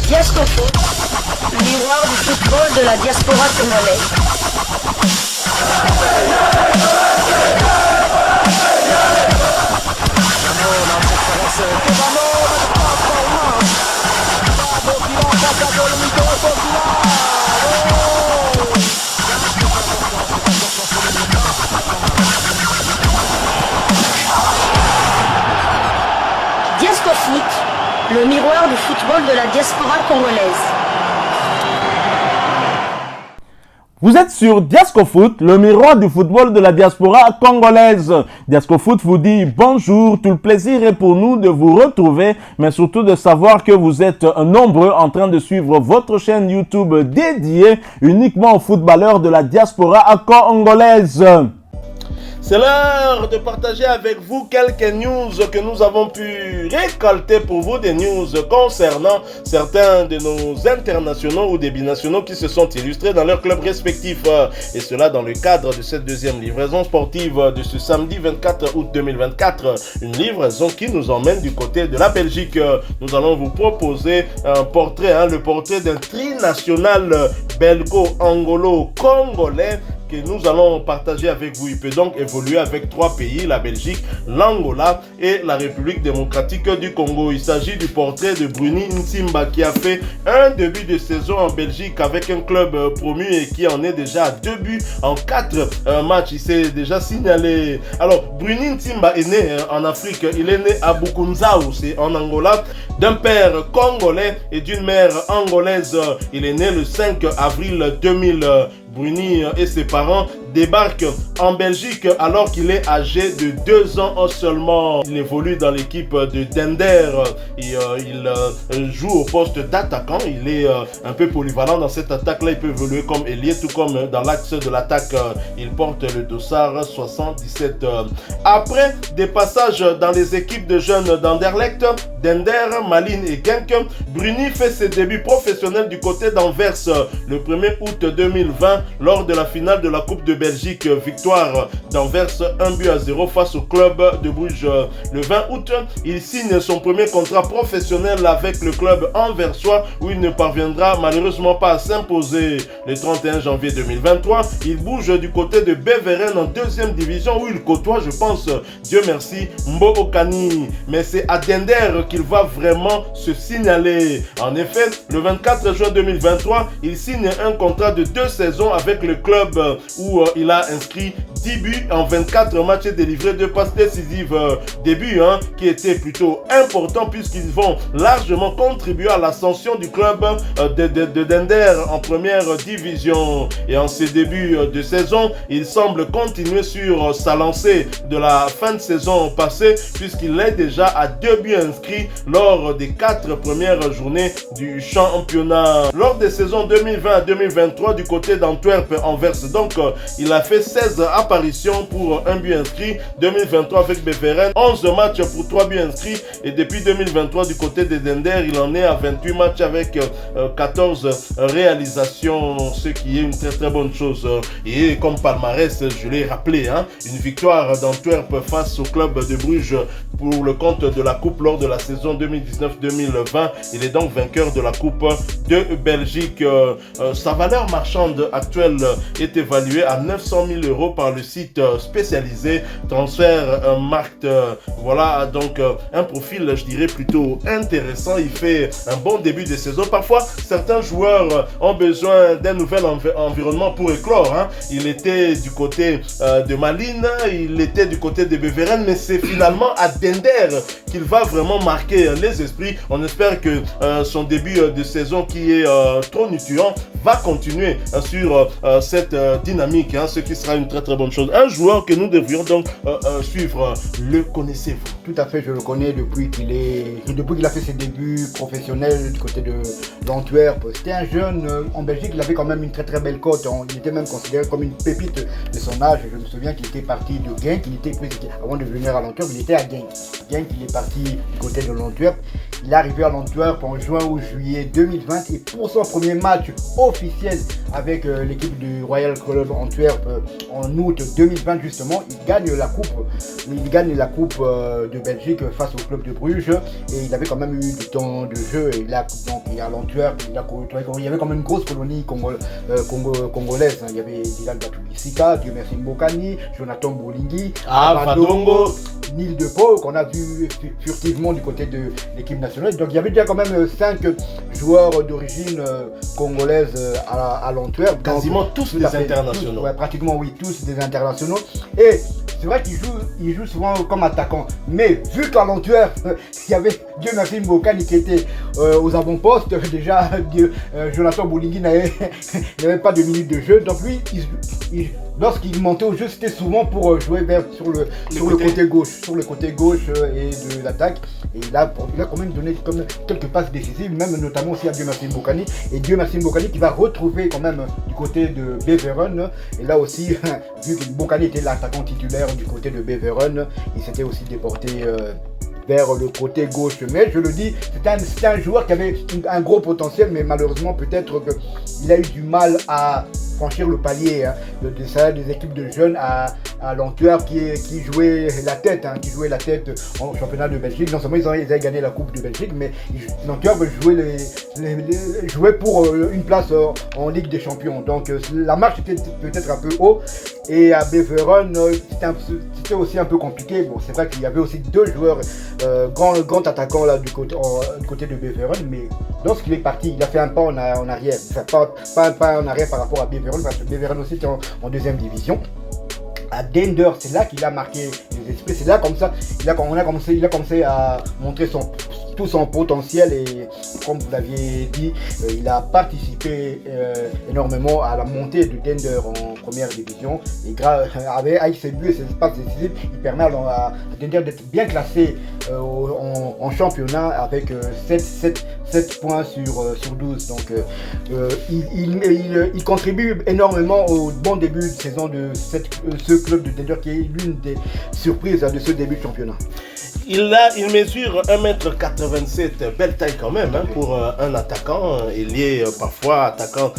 Diasco Foot, le miroir du football de la diaspora congolaise. Diasco Foot, le miroir du football de la diaspora congolaise. Vous êtes sur Diasco Foot, le miroir du football de la diaspora congolaise. Diasco Foot vous dit bonjour, tout le plaisir est pour nous de vous retrouver, mais surtout de savoir que vous êtes nombreux en train de suivre votre chaîne YouTube dédiée uniquement aux footballeurs de la diaspora congolaise. C'est l'heure de partager avec vous quelques news que nous avons pu récolter pour vous, des news concernant certains de nos internationaux ou des binationaux qui se sont illustrés dans leurs clubs respectifs. Et cela dans le cadre de cette deuxième livraison sportive de ce samedi 24 août 2024. Une livraison qui nous emmène du côté de la Belgique. Nous allons vous proposer un portrait, le portrait d'un trinational belgo-angolo-congolais que nous allons partager avec vous. Il peut donc évoluer avec trois pays, la Belgique, l'Angola et la République démocratique du Congo. Il s'agit du portrait de Bruni Ntimba qui a fait un début de saison en Belgique avec un club promu et qui en est déjà à 2 buts en 4 matchs. Il s'est déjà signalé. Alors, Bruni Ntimba est né en Afrique. Il est né à Bukunzau, c'est en Angola, d'un père congolais et d'une mère angolaise. Il est né le 5 avril 2000. Bruni et ses parents débarquent en Belgique alors qu'il est âgé de 2 ans seulement. Il évolue dans l'équipe de Dender et il joue au poste d'attaquant. Il est un peu polyvalent dans cette attaque-là. Il peut évoluer comme ailier, tout comme dans l'axe de l'attaque. Il porte le dossard 77. Après des passages dans les équipes de jeunes d'Anderlecht, Dender, Malines et Genk, Bruni fait ses débuts professionnels du côté d'Anvers le 1er août 2020 lors de la finale de la Coupe de Belgique. Victoire d'Anvers 1-0 face au club de Bruges. Le 20 août, il signe son premier contrat professionnel avec le club anversois où il ne parviendra malheureusement pas à s'imposer. Le 31 janvier 2023, il bouge du côté de Beveren en 2e division où il côtoie, je pense, Dieu merci, Mbo Okani. Mais c'est à Dender qu'il va vraiment se signaler. En effet, le 24 juin 2023, il signe un contrat de 2 saisons avec le club où il a inscrit 10 buts en 24 matchs et délivré 2 passes décisives. Début qui était plutôt important puisqu'ils vont largement contribuer à l'ascension du club de Dender en première division. Et en ces débuts de saison, il semble continuer sur sa lancée de la fin de saison passée puisqu'il est déjà à 2 buts inscrits lors des 4 premières journées du championnat. Lors des saisons 2020 à 2023 du côté d'Antwerp Anvers, donc il a fait 16 apparitions pour 1 but inscrit. 2023 avec Beveren, 11 matchs pour 3 buts inscrits. Et depuis 2023 du côté de Dender, il en est à 28 matchs avec 14 réalisations, ce qui est une très bonne chose. Et comme palmarès, je l'ai rappelé, une victoire d'Antwerp face au club de Bruges pour le compte de la Coupe lors de la saison 2019-2020. Il est donc vainqueur de la Coupe de Belgique. Sa valeur marchande actuelle est évaluée à 900 000 € par le site spécialisé Transfermarkt. Voilà donc un profil, je dirais, plutôt intéressant. Il fait un bon début de saison. Parfois, certains joueurs ont besoin d'un nouvel environnement pour éclore. Il était du côté de Malines, il était du côté de Beveren, mais c'est finalement à Dender qu'il va vraiment marquer les esprits. On espère que son début de saison qui est trop nutrient va continuer sur cette dynamique, ce qui sera une très bonne chose. Un joueur que nous devrions donc suivre, le connaissez-vous? Tout à fait, je le connais depuis qu'il a fait ses débuts professionnels du côté de l'Antwerp. C'était un jeune en Belgique, il avait quand même une très belle cote. Il était même considéré comme une pépite de son âge. Je me souviens qu'il était parti de Genk, avant de venir à l'Antwerp, il était à Genk. Genk, il est parti du côté de l'Antwerp. Il est arrivé à l'Antwerp en juin ou juillet 2020 et pour son premier match officiel avec l'équipe du Royal Club Antwerp en août 2020 justement, il gagne la coupe de Belgique face au club de Bruges et il avait quand même eu du temps de jeu et là donc il est à l'Antwerp, il y avait quand même une grosse colonie congolaise, il y avait Dylan Batulisika, Dieu merci Mbokani, Jonathan Bolingi, Vadongo, Neil Depaul qu'on a vu furtivement du côté de l'équipe nationale. Donc il y avait déjà quand même 5 joueurs d'origine congolaise à l'Antwerp. Quasiment tous des internationaux. Pratiquement oui, tous des internationaux. Et c'est vrai qu'il joue souvent comme attaquant. Mais vu qu'à l'Antwerp, il y avait Dieu merci Mbokani qui était aux avant-postes, déjà Jonathan Bolingi n'avait pas de minutes de jeu. Donc lui, lorsqu'il montait au jeu, c'était souvent pour jouer sur le côté gauche et de l'attaque. Et il a quand même donné quelques passes décisives, même notamment aussi à Dieu merci Mbokani. Et Dieu merci Mbokani qui va retrouver quand même du côté de Beveren. Et là aussi, vu que Mbokani était l'attaquant titulaire du côté de Beveren, il s'était aussi déporté vers le côté gauche. Mais je le dis, c'était un joueur qui avait un gros potentiel, mais malheureusement peut-être qu'il a eu du mal à franchir le palier des équipes de jeunes à l'Antwerp qui jouait la tête, en championnat de Belgique. Non seulement ils avaient gagné la Coupe de Belgique, mais l'Antwerp jouait pour une place en Ligue des Champions. Donc la marche était peut-être un peu haut. Et à Beveren, c'était aussi un peu compliqué. Bon, c'est vrai qu'il y avait aussi 2 joueurs grands attaquants là du côté de Beveren, mais lorsqu'il est parti, il a fait un pas en arrière. Enfin, pas un pas en arrière par rapport à Beveren, parce que Beveren aussi était en deuxième division. À Dender, c'est là qu'il a marqué les esprits. C'est là comme ça, il a commencé à montrer tout son potentiel et comme vous l'aviez dit, il a participé énormément à la montée de Dender en première division et avec ses buts et ses passes décisives, il permet à Dender d'être bien classé en championnat avec 7 points sur 12. Donc il contribue énormément au bon début de saison de ce club de Dender qui est l'une des surprises de ce début de championnat. Il mesure 1m87, belle taille quand même pour un attaquant, ailier parfois, attaquant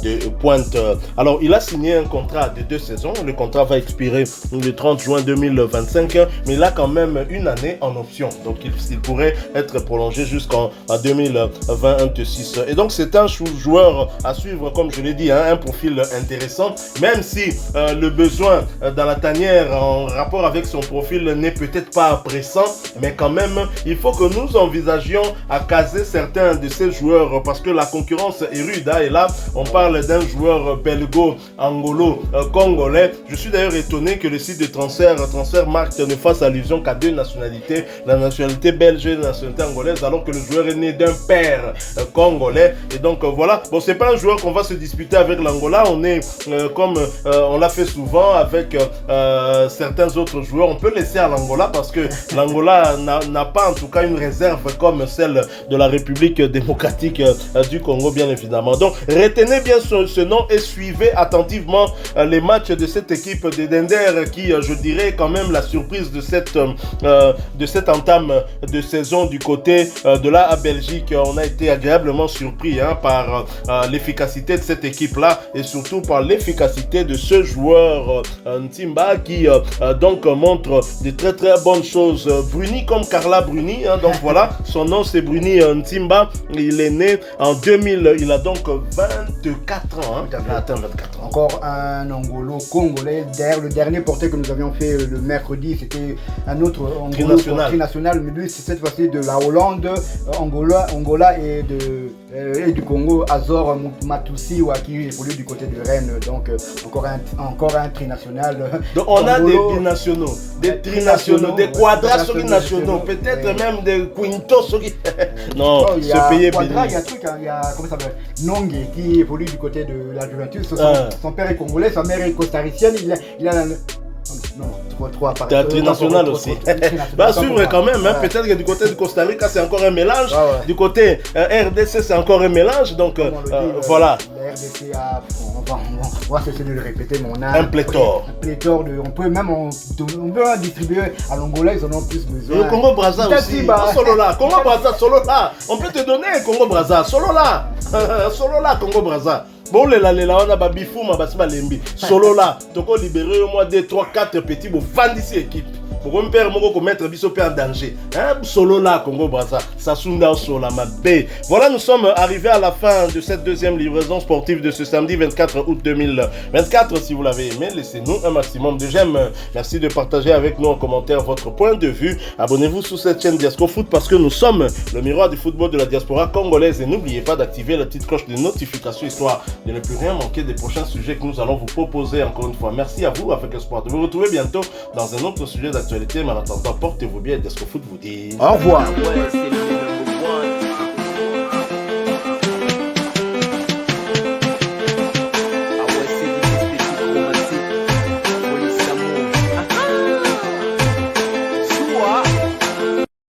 de pointe. Alors il a signé un contrat de 2 saisons, le contrat va expirer le 30 juin 2025, mais il a quand même une année en option, donc il pourrait être prolongé jusqu'en 2026. Et donc c'est un joueur à suivre, comme je l'ai dit, un profil intéressant, même si le besoin dans la tanière en rapport avec son profil n'est peut-être pas pressant, mais quand même il faut que nous envisagions à caser certains de ces joueurs parce que la concurrence est rude et là on parle d'un joueur belgo-angolo-congolais. Je suis d'ailleurs étonné que le site de Transfermarkt ne fasse allusion qu'à 2 nationalités, la nationalité belge et la nationalité angolaise, alors que le joueur est né d'un père congolais. Et donc voilà, bon, c'est pas un joueur qu'on va se disputer avec l'Angola, on est comme on l'a fait souvent avec certains autres joueurs, on peut laisser à l'Angola parce que l'Angola n'a pas en tout cas une réserve comme celle de la République démocratique du Congo, bien évidemment. Donc retenez bien ce nom et suivez attentivement les matchs de cette équipe de Dender qui, je dirais, quand même la surprise de cette entame de saison du côté de la Belgique. On a été agréablement surpris par l'efficacité de cette équipe-là et surtout par l'efficacité de ce joueur Ntimba qui donc montre de très très bonnes choses. Bruni comme Carla Bruni, donc voilà, son nom c'est Bruni Ntimba, il est né en 2000, il a donc 24 ans, il a atteint 24 ans. Encore un Angolo-Congolais, le dernier portrait que nous avions fait le mercredi, c'était un autre trinational, mais lui c'est cette fois-ci de la Hollande, Angola et du Congo, Azor Matusi qui évolue du côté de Rennes, donc encore un trinational. Donc on a des binationaux, des trinationaux, des quadras nationaux, peut-être même des quintos. Non, ce pays est béni. Il y a un truc, il y a comment ça s'appelle, Nongue qui évolue du côté de la Juventus. Son père est congolais, sa mère est costaricienne. Il a trop T'es trinational aussi. Va suivre quand même, peut-être que du côté de Costa Rica c'est encore un mélange, du côté RDC c'est encore un mélange, donc voilà. RDC a, on va cesser de le répéter, mais on a un pléthore. On peut même en distribuer à l'Angola, ils en ont plus besoin. Le Congo Brazza aussi. Solo là. Congo Brazza, solo là. On peut te donner Congo Brazza, solo là. Solo là, Congo Brazza. Bon, on a babifou, ma basma lembi. Solo là. Toko libérer au moins 2, 3, 4 petits pour fan d'ici équipe. Pour me père mon mettre biso en danger. Hein? Solo là, Congo Brazza. Sasunda Sola, ma baie. Voilà, nous sommes arrivés à la fin de cette deuxième livraison sportive de ce samedi 24 août 2024. Si vous l'avez aimé, laissez-nous un maximum de j'aime. Merci de partager avec nous en commentaire votre point de vue. Abonnez-vous sur cette chaîne Diasco Foot parce que nous sommes le miroir du football de la diaspora congolaise. Et n'oubliez pas d'activer la petite cloche de notification histoire de ne plus rien manquer des prochains sujets que nous allons vous proposer. Encore une fois, merci à vous avec espoir de vous retrouver bientôt dans un autre sujet d'actualité. Mais en attendant, portez-vous bien et Diasco Foot vous dit au revoir.